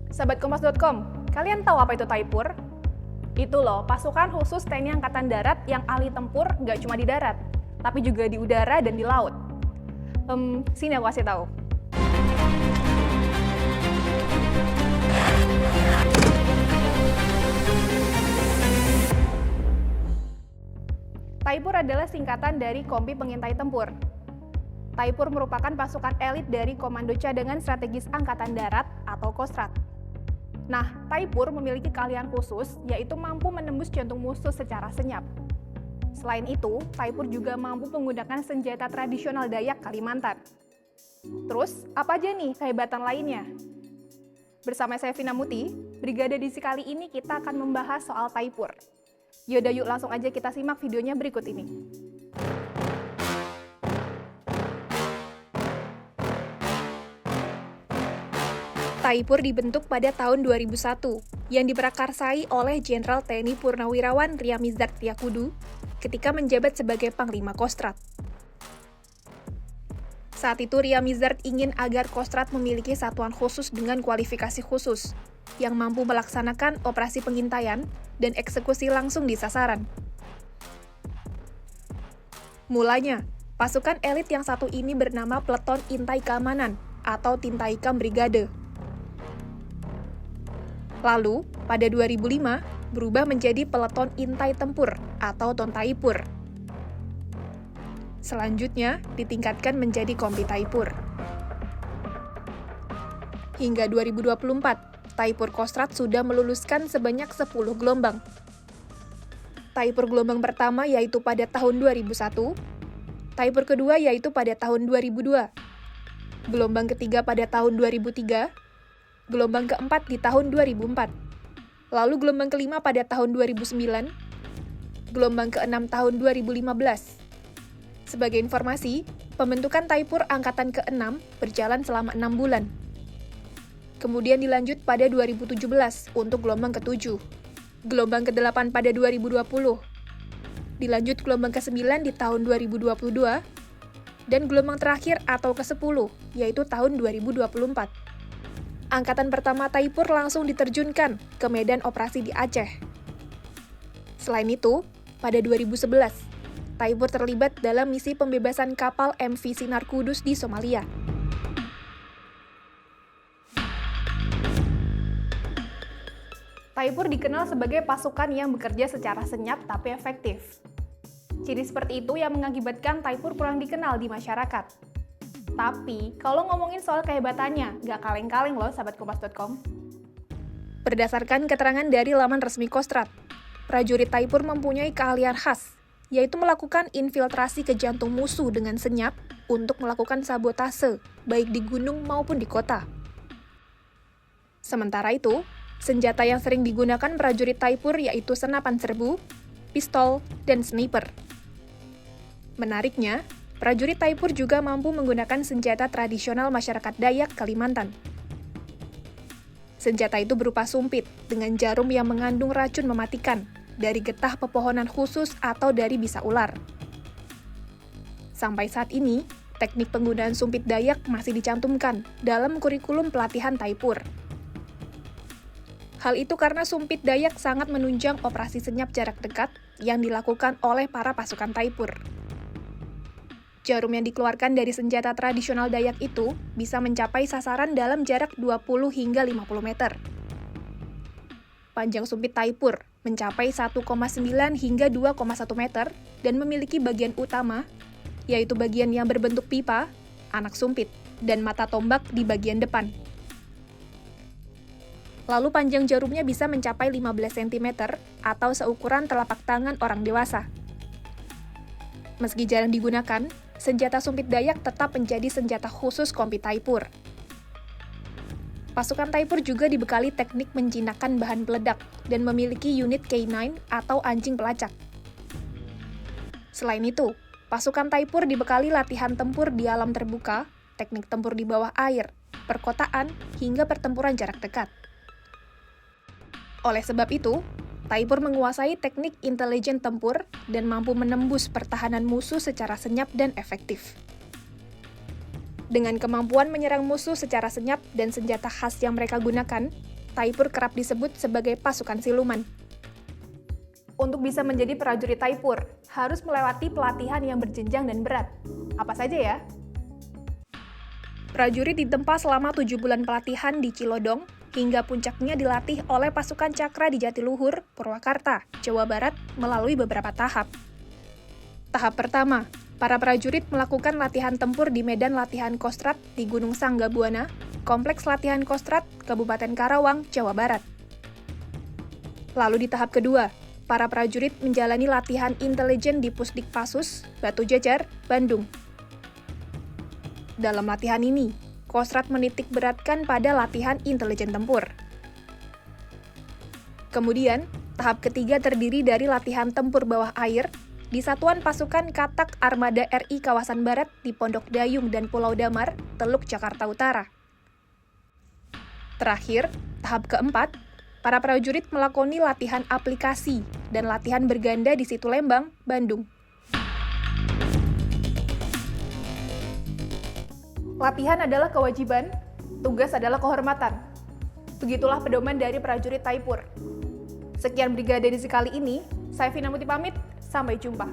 Sahabat Kompas.com, kalian tahu apa itu Taipur? Itu loh, pasukan khusus TNI Angkatan Darat yang ahli tempur nggak cuma di darat, tapi juga di udara dan di laut. Sini aku kasih tahu. Taipur adalah singkatan dari Kompi Pengintai Tempur. Taipur merupakan pasukan elit dari Komando Cadangan Strategis Angkatan Darat atau Kostrad. Nah, Taipur memiliki keahlian khusus, yaitu mampu menembus jantung musuh secara senyap. Selain itu, Taipur juga mampu menggunakan senjata tradisional Dayak Kalimantan. Terus, apa aja nih kehebatan lainnya? Bersama saya Vina Muti, Brigade Edisi kali ini kita akan membahas soal Taipur. Yaudah yuk langsung aja kita simak videonya berikut ini. Taipur dibentuk pada tahun 2001, yang diprakarsai oleh Jenderal TNI Purnawirawan Ryamizard Tyakudu ketika menjabat sebagai Panglima Kostrad. Saat itu Ryamizard ingin agar Kostrad memiliki satuan khusus dengan kualifikasi khusus, yang mampu melaksanakan operasi pengintaian dan eksekusi langsung di sasaran. Mulanya, pasukan elit yang satu ini bernama Peleton Intai Keamanan atau Tintaikam Brigade. Lalu, pada 2005, berubah menjadi Peleton Intai Tempur atau Tontaipur. Selanjutnya, ditingkatkan menjadi Kompi Taipur. Hingga 2024, Taipur Kostrad sudah meluluskan sebanyak 10 gelombang. Taipur gelombang pertama yaitu pada tahun 2001, Taipur kedua yaitu pada tahun 2002, gelombang ketiga pada tahun 2003, gelombang keempat di tahun 2004, lalu gelombang kelima pada tahun 2009, gelombang keenam tahun 2015. Sebagai informasi, pembentukan Taipur Angkatan ke-6 berjalan selama 6 bulan. Kemudian dilanjut pada 2017 untuk gelombang ke-7, gelombang ke-8 pada 2020, dilanjut gelombang ke-9 di tahun 2022, dan gelombang terakhir atau ke-10, yaitu tahun 2024. Angkatan pertama Taipur langsung diterjunkan ke medan operasi di Aceh. Selain itu, pada 2011, Taipur terlibat dalam misi pembebasan kapal MV Sinar Kudus di Somalia. Taipur dikenal sebagai pasukan yang bekerja secara senyap tapi efektif. Ciri seperti itu yang mengakibatkan Taipur kurang dikenal di masyarakat. Tapi, kalau ngomongin soal kehebatannya, nggak kaleng-kaleng loh sahabat Kompas.com. Berdasarkan keterangan dari laman resmi Kostrad, prajurit Taipur mempunyai keahlian khas, yaitu melakukan infiltrasi ke jantung musuh dengan senyap untuk melakukan sabotase, baik di gunung maupun di kota. Sementara itu, senjata yang sering digunakan prajurit Taipur yaitu senapan serbu, pistol, dan sniper. Menariknya, prajurit Taipur juga mampu menggunakan senjata tradisional masyarakat Dayak Kalimantan. Senjata itu berupa sumpit dengan jarum yang mengandung racun mematikan dari getah pepohonan khusus atau dari bisa ular. Sampai saat ini, teknik penggunaan sumpit Dayak masih dicantumkan dalam kurikulum pelatihan Taipur. Hal itu karena sumpit Dayak sangat menunjang operasi senyap jarak dekat yang dilakukan oleh para pasukan Taipur. Jarum yang dikeluarkan dari senjata tradisional Dayak itu bisa mencapai sasaran dalam jarak 20 hingga 50 meter. Panjang sumpit Taipur mencapai 1,9 hingga 2,1 meter dan memiliki bagian utama, yaitu bagian yang berbentuk pipa, anak sumpit, dan mata tombak di bagian depan. Lalu panjang jarumnya bisa mencapai 15 cm atau seukuran telapak tangan orang dewasa. Meski jarang digunakan, senjata sumpit Dayak tetap menjadi senjata khusus Kompi Taipur. Pasukan Taipur juga dibekali teknik menjinakkan bahan peledak dan memiliki unit K9 atau anjing pelacak. Selain itu, pasukan Taipur dibekali latihan tempur di alam terbuka, teknik tempur di bawah air, perkotaan, hingga pertempuran jarak dekat. Oleh sebab itu, Taipur menguasai teknik intelijen tempur dan mampu menembus pertahanan musuh secara senyap dan efektif. Dengan kemampuan menyerang musuh secara senyap dan senjata khas yang mereka gunakan, Taipur kerap disebut sebagai pasukan siluman. Untuk bisa menjadi prajurit Taipur, harus melewati pelatihan yang berjenjang dan berat. Apa saja ya? Prajurit ditempa selama 7 bulan pelatihan di Cilodong, hingga puncaknya dilatih oleh pasukan Cakra di Jatiluhur, Purwakarta, Jawa Barat melalui beberapa tahap. Tahap pertama, para prajurit melakukan latihan tempur di Medan Latihan Kostrad di Gunung Sanggabuana, Kompleks Latihan Kostrad, Kabupaten Karawang, Jawa Barat. Lalu di tahap kedua, para prajurit menjalani latihan intelijen di Pusdikpasus, Batu Jajar, Bandung. Dalam latihan ini, Kostrad menitik beratkan pada latihan intelijen tempur. Kemudian, tahap ketiga terdiri dari latihan tempur bawah air di Satuan Pasukan Katak Armada RI Kawasan Barat di Pondok Dayung dan Pulau Damar, Teluk Jakarta Utara. Terakhir, tahap keempat, para prajurit melakoni latihan aplikasi dan latihan berganda di Situ Lembang, Bandung. Latihan adalah kewajiban, tugas adalah kehormatan. Begitulah pedoman dari prajurit Taipur. Sekian Brigade Edisi kali ini, saya Vina Muti pamit, sampai jumpa.